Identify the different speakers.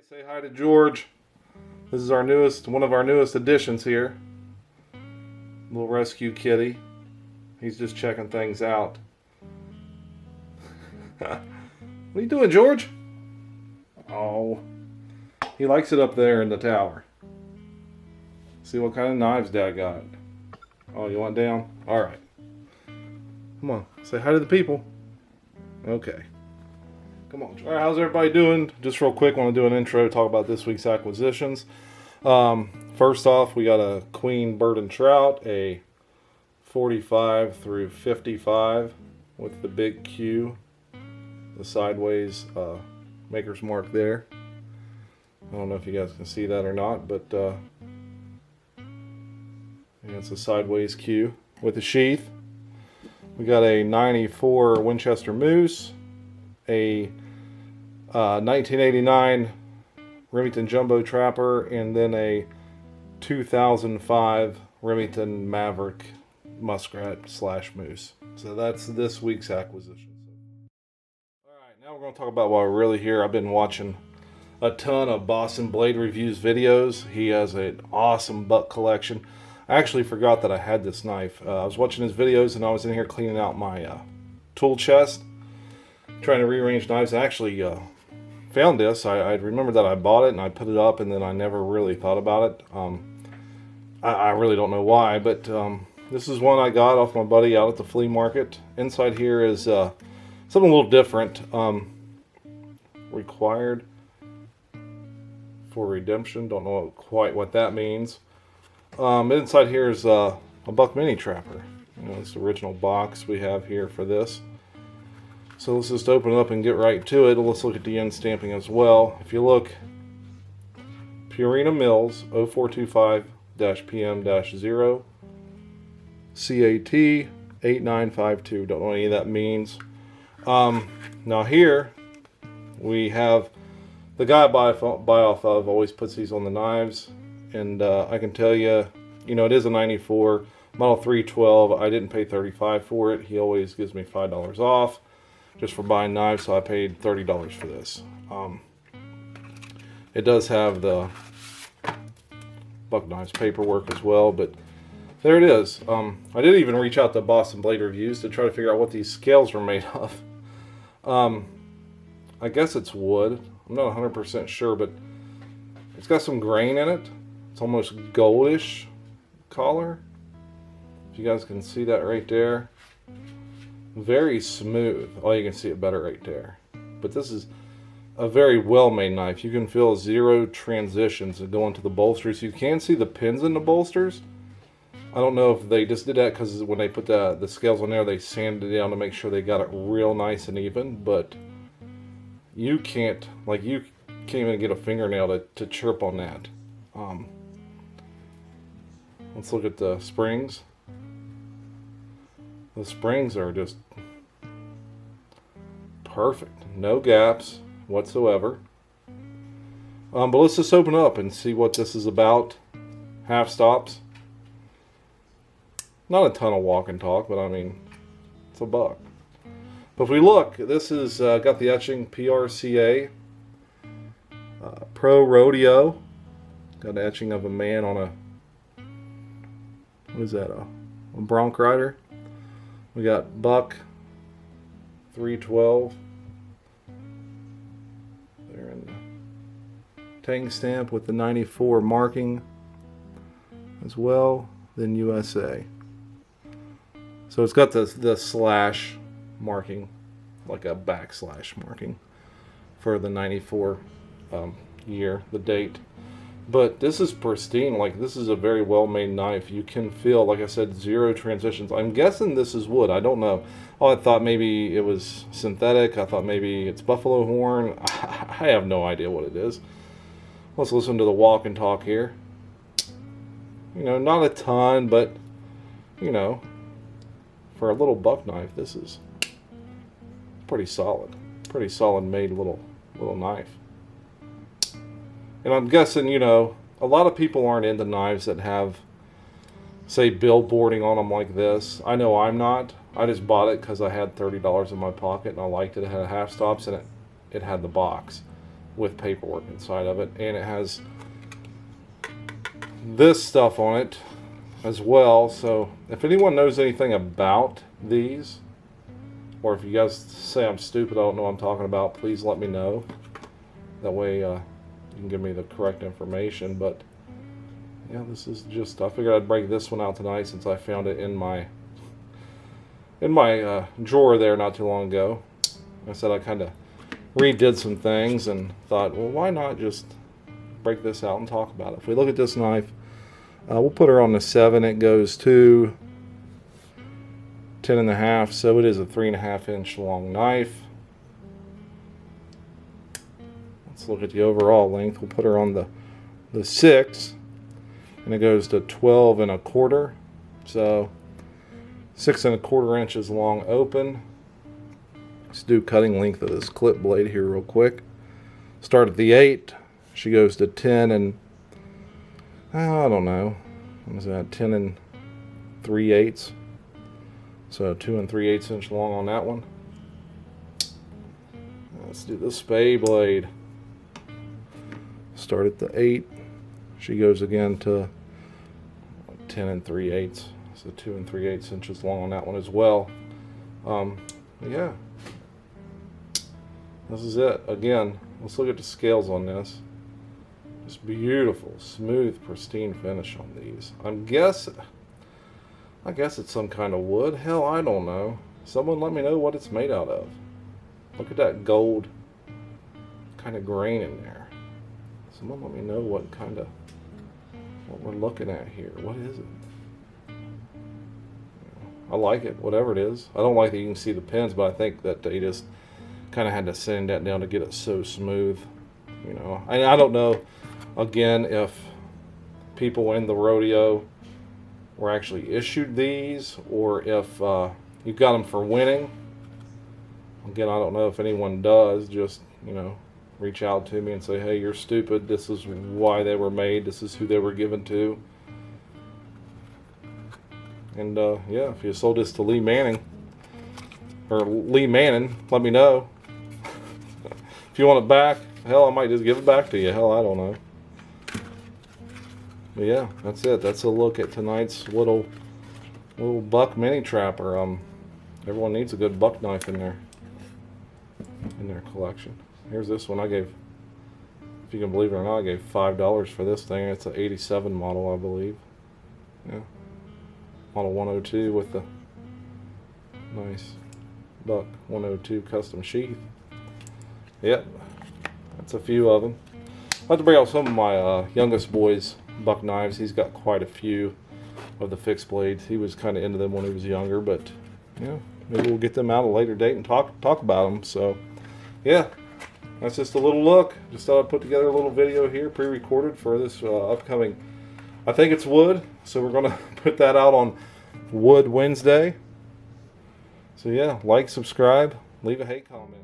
Speaker 1: Say hi to George. This is one of our newest additions here. Little rescue kitty. He's just checking things out. What are you doing, George? Oh, he likes it up there in the tower. See what kind of knives Dad got. Oh, you want down? All right. Come on, say hi to the people. Okay. Come on. All right, how's everybody doing? Just real quick, want to do an intro, talk about this week's acquisitions. First off, we got a Queen Bourbon Trout, a 45 through 55 with the big Q, the sideways maker's mark there. I don't know if you guys can see that or not, but it's a sideways Q with a sheath. We got a 94 Winchester Moose, a 1989 Remington Jumbo Trapper, and then a 2005 Remington Maverick Muskrat / Moose. So that's this week's acquisition. Alright, now we're going to talk about why we're really here. I've been watching a ton of Boston Blade Reviews videos. He has an awesome buck collection. I actually forgot that I had this knife. I was watching his videos and I was in here cleaning out my tool chest, trying to rearrange knives. I actually found this. I remember that I bought it and I put it up, and then I never really thought about it. I really don't know why, but this is one I got off my buddy out at the flea market. Inside here is something a little different. Required for redemption. Don't know quite what that means. Inside here is a Buck Mini Trapper. This original box we have here for this. So let's just open it up and get right to it. Let's look at the end stamping as well. If you look, Purina Mills 0425-PM-0 CAT 8952. Don't know what any of that means. Now here we have the guy I buy off of always puts these on the knives, and I can tell you, it is a 94 Model 312. I didn't pay $35 for it. He always gives me $5 off just for buying knives, so I paid $30 for this. It does have the Buck Knives paperwork as well, but there it is. I did even reach out to Boston Blade Reviews to try to figure out what these scales were made of. I guess it's wood. I'm not 100% sure, but it's got some grain in it. It's almost goldish color. If you guys can see that right there. Very smooth. Oh, you can see it better right there. But this is a very well-made knife. You can feel zero transitions and go into the bolsters. You can see the pins in the bolsters. I don't know if they just did that because when they put the scales on there, they sanded it down to make sure they got it real nice and even. But you can't even get a fingernail to chirp on that. Let's look at the springs. The springs are just perfect. No gaps whatsoever. But let's just open up and see what this is about. Half stops. Not a ton of walk and talk, but I mean, it's a buck. But if we look, this is got the etching PRCA. Pro Rodeo. Got an etching of a man on a, what is that, a bronc rider. We got Buck 312 there in the tang stamp with the 94 marking as well, then USA. So it's got the slash marking, like a backslash marking for the 94 year, the date. But this is pristine. Like, this is a very well-made knife. You can feel, like I said, zero transitions. I'm guessing this is wood. I don't know. Oh, I thought maybe it was synthetic. I thought maybe it's buffalo horn. I have no idea what it is. Let's listen to the walk and talk here. Not a ton, but, for a little buck knife, this is pretty solid. Pretty solid made little knife. And I'm guessing, a lot of people aren't into knives that have, say, billboarding on them like this. I know I'm not. I just bought it because I had $30 in my pocket and I liked it. It had half stops and it had the box. with paperwork inside of it, and it has this stuff on it as well. So if anyone knows anything about these, or if you guys say I'm stupid, I don't know what I'm talking about, please let me know. That way you can give me the correct information. But yeah, this is just, I figured I'd break this one out tonight since I found it in my drawer there not too long ago. I said I kind of redid some things and thought, well, why not just break this out and talk about it. If we look at this knife, we'll put her on the 7. It goes to 10.5, so it is a 3.5 inch long knife. Let's look at the overall length. We'll put her on the 6, and it goes to 12.25, so 6.25 inches long open. Let's do cutting length of this clip blade here real quick. Start at the 8. She goes to 10 and I don't know. What is that? 10 3/8. So 2 3/8 inch long on that one. Let's do the spade blade. Start at the 8. She goes again to 10 3/8. So 2 3/8 inches long on that one as well. Yeah. This is it. Again, let's look at the scales on this. Just beautiful, smooth, pristine finish on these. I guess it's some kind of wood. Hell, I don't know. Someone let me know what it's made out of. Look at that gold kind of grain in there. Someone let me know what we're looking at here. What is it? I like it, whatever it is. I don't like that you can see the pins, but I think that they just kind of had to sand that down to get it so smooth. You know, I don't know, again, if people in the rodeo were actually issued these, or if you got them for winning. Again, I don't know if anyone does. Just, you know, reach out to me and say, hey, you're stupid. This is why they were made. This is who they were given to. And yeah, if you sold this to Lee Manning, or Lee Manning, let me know. If you want it back, hell, I might just give it back to you. Hell, I don't know. But yeah, that's it. That's a look at tonight's little buck mini trapper. Everyone needs a good buck knife in their collection. Here's this one. I gave, if you can believe it or not, I gave $5 for this thing. It's an '87 model, I believe. Yeah, model 102 with the nice buck 102 custom sheath. Yep, that's a few of them. I'd like to bring out some of my youngest boy's buck knives. He's got quite a few of the fixed blades. He was kind of into them when he was younger, but yeah, maybe we'll get them out at a later date and talk about them. So yeah, that's just a little look. Just thought I'd put together a little video here, pre-recorded for this upcoming, I think it's wood, so we're going to put that out on Wood Wednesday. So yeah, like, subscribe, leave a hate comment.